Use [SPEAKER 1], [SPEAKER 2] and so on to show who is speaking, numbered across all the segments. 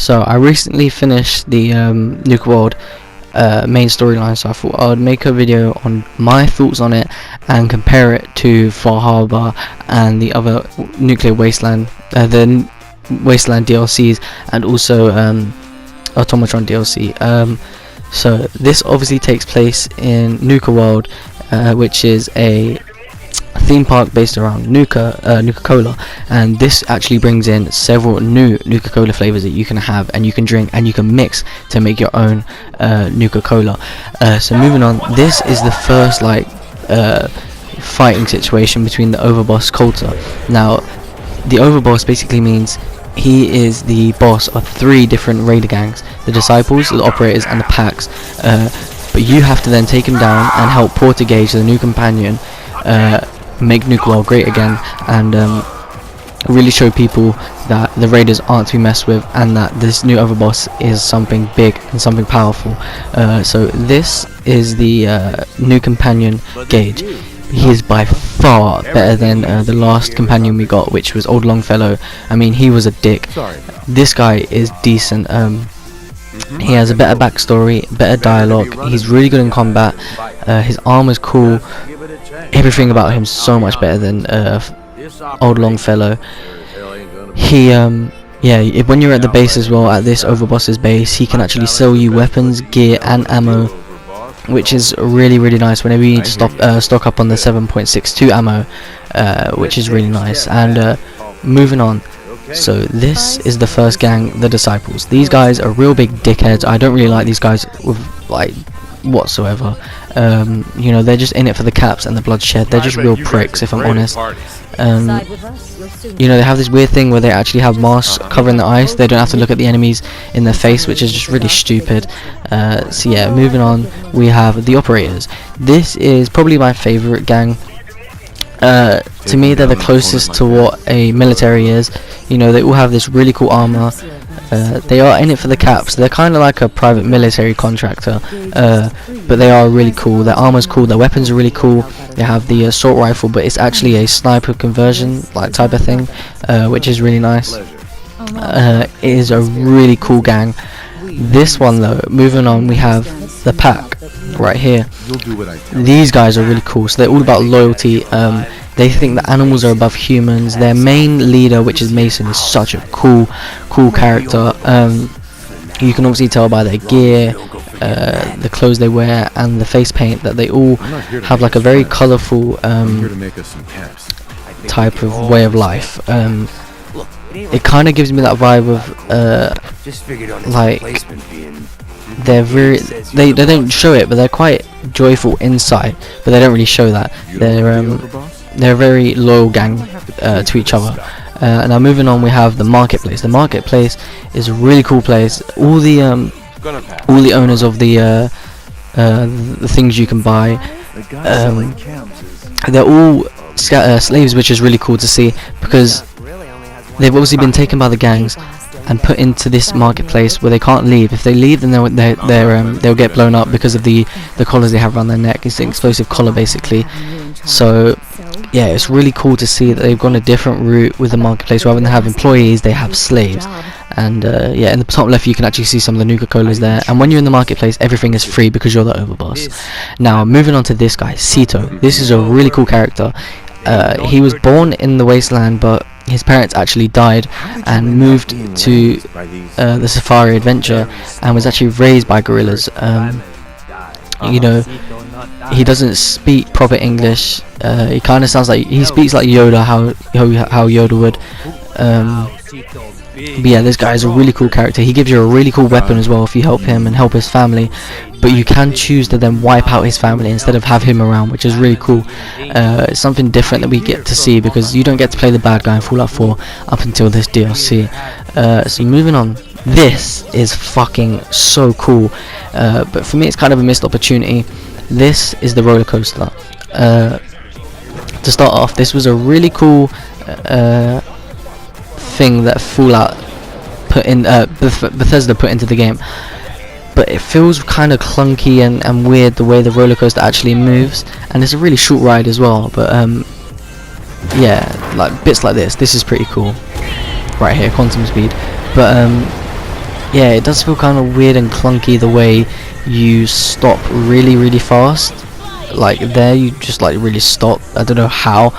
[SPEAKER 1] So I recently finished the Nuka World main storyline, so I thought I would make a video on my thoughts on it and compare it to Far Harbor and the other Nuclear Wasteland, the Wasteland DLCs, and also Automatron DLC. So this obviously takes place in Nuka World, which is a theme park based around Nuka Cola, and this actually brings in several new Nuka Cola flavors that you can have and you can drink and you can mix to make your own Nuka Cola. So moving on, this is the first fighting situation between the overboss Coulter. Now the overboss basically means he is the boss of 3 different raider gangs: the Disciples, the Operators, and the Packs. But you have to then take him down and help Portagage, the new companion, make Nuka World great again, and really show people that the raiders aren't to be messed with, and that this new overboss is something big and something powerful. So this is the new companion Gage. He is by far better than the last companion we got, which was Old Longfellow. I mean, he was a dick. This guy is decent. He has a better backstory, better dialogue. He's really good in combat. His armor's cool. Everything about him's so much better than Old Longfellow. He when you're at the base as well, at this overboss's base, he can actually sell you weapons, gear, and ammo, which is really nice whenever you need to stock up on the 7.62 ammo, which is really nice. And moving on, so this is the first gang, the Disciples. These guys are real big dickheads. I don't really like these guys with whatsoever. You know, they're just in it for the caps and the bloodshed. They're just real pricks, if I'm honest. You know, they have this weird thing where they actually have masks covering the eyes. They don't have to look at the enemies in their face, which is just really stupid. So yeah, moving on, we have the Operators. This is probably my favorite gang. To me, they're the closest to what a military is. You know, they all have this really cool armor. They are in it for the caps. They're kind of like a private military contractor, but they are really cool. Their armor's cool, their weapons are really cool. They have the assault rifle, but it's actually a sniper conversion type of thing, which is really nice. It is a really cool gang. This one though, moving on, we have the Pack right here. These guys are really cool. So they're all about loyalty. They think that animals are above humans. Their main leader, which is Mason, is such a cool character. You can obviously tell by their gear, the clothes they wear, and the face paint that they all have like a very colourful type of way of life. It kind of gives me that vibe of like they're very they don't show it, but they're quite joyful inside, but they don't really show that. They're a very loyal gang to each other. Now moving on, we have the Marketplace. The Marketplace is a really cool place. All the owners of the things you can buy, they're all slaves, which is really cool to see, because they've obviously been taken by the gangs and put into this marketplace where they can't leave. If they leave, then they'll get blown up because of the collars they have around their neck. It's an explosive collar basically. So yeah, it's really cool to see that they've gone a different route with the marketplace. Rather than have employees, they have slaves. And yeah, in the top left you can actually see some of the Nuka Colas there. And when you're in the marketplace, everything is free because you're the overboss. Now moving on to this guy, Sito. This is a really cool character. He was born in the wasteland, but his parents actually died and moved to the Safari Adventure, and was actually raised by gorillas. You know, he doesn't speak proper English. He kind of sounds like he speaks like Yoda, how Yoda would. But yeah, this guy is a really cool character. He gives you a really cool weapon as well if you help him and help his family, but you can choose to then wipe out his family instead of have him around, which is really cool. It's something different that we get to see, because you don't get to play the bad guy in Fallout 4 up until this DLC. So moving on, this is fucking so cool, but for me it's kind of a missed opportunity. This is the roller coaster. To start off, this was a really cool thing that Fallout put in, Bethesda put into the game, but it feels kind of clunky and weird the way the roller coaster actually moves, and it's a really short ride as well. But yeah, like bits like this is pretty cool right here, quantum speed. But yeah, it does feel kind of weird and clunky the way you stop really fast. Like there, you just like really stop. I don't know how.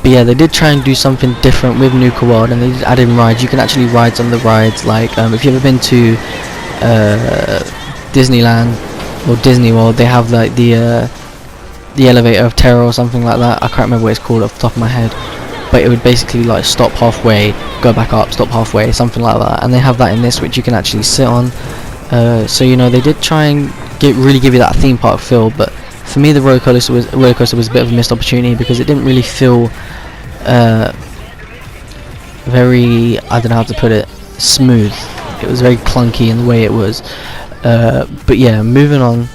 [SPEAKER 1] But yeah, they did try and do something different with Nuka World, and they did add in rides. You can actually ride on the rides. Like if you've ever been to Disneyland or Disney World, they have like the elevator of terror or something like that. I can't remember what it's called off the top of my head, but it would basically like stop halfway, go back up, stop halfway, something like that. And they have that in this, which you can actually sit on. So you know, they did try and really give you that theme park feel. But for me, the roller coaster was a bit of a missed opportunity, because it didn't really feel very, I don't know how to put it, smooth. It was very clunky in the way it was. But yeah, moving on,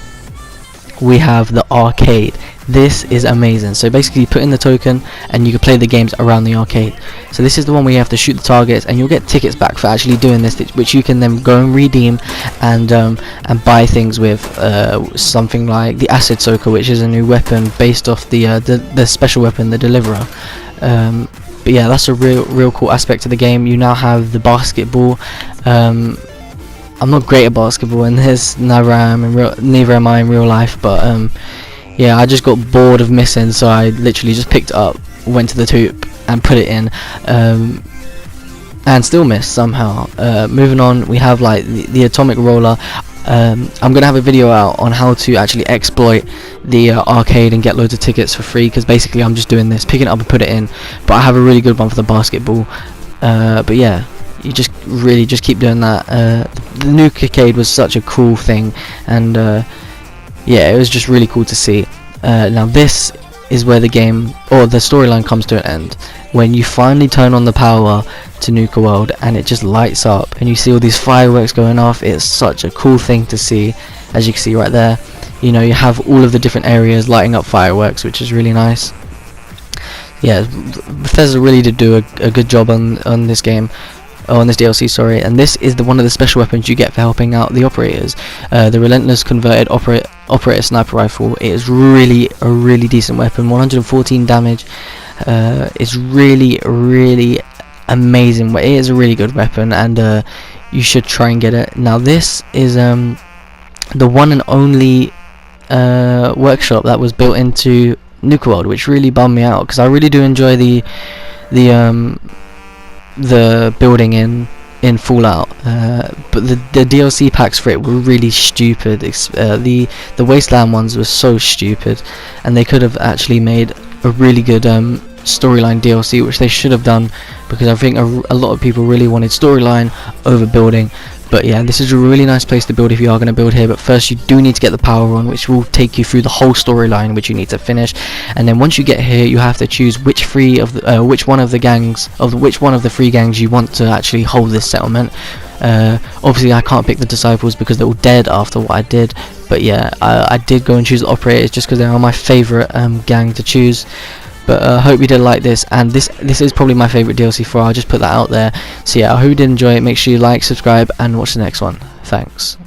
[SPEAKER 1] we have the arcade. This is amazing. So basically you put in the token and you can play the games around the arcade. So this is the one where you have to shoot the targets, and you'll get tickets back for actually doing this, which you can then go and redeem and buy things with, something like the acid soaker, which is a new weapon based off the special weapon, the deliverer. But yeah, that's a real cool aspect of the game. You now have the basketball. I'm not great at basketball, and neither am I in real life, but yeah, I just got bored of missing, so I literally just picked it up, went to the hoop and put it in, and still missed somehow. Moving on, we have like the atomic roller. I'm gonna have a video out on how to actually exploit the arcade and get loads of tickets for free, because basically I'm just doing this, picking it up and put it in. But I have a really good one for the basketball. But yeah, you just keep doing that. The Nuka Arcade was such a cool thing, and yeah, it was just really cool to see. Now this is where the game, or the storyline, comes to an end, when you finally turn on the power to Nuka World and it just lights up and you see all these fireworks going off. It's such a cool thing to see, as you can see right there. You know, you have all of the different areas lighting up fireworks, which is really nice. Yeah, Bethesda really did do a good job on this game, on this DLC, sorry. And this is one of the special weapons you get for helping out the operators. The relentless converted operator sniper rifle. It is really a really decent weapon. 114 damage. It's really amazing. It is a really good weapon, and you should try and get it. Now this is the one and only workshop that was built into Nuka World, which really bummed me out, because I really do enjoy the building in Fallout, but the DLC packs for it were really stupid. The Wasteland ones were so stupid, and they could have actually made a really good storyline DLC, which they should have done, because I think a lot of people really wanted storyline over building. But yeah, this is a really nice place to build if you are going to build here. But first you do need to get the power on, which will take you through the whole storyline, which you need to finish. And then once you get here, you have to choose which one of the three gangs you want to actually hold this settlement. Obviously I can't pick the disciples because they're all dead after what I did. But yeah, I did go and choose the operators just because they are my favourite gang to choose. But I hope you did like this, and this is probably my favourite DLC for. I'll just put that out there. So yeah, I hope you did enjoy it. Make sure you like, subscribe, and watch the next one. Thanks.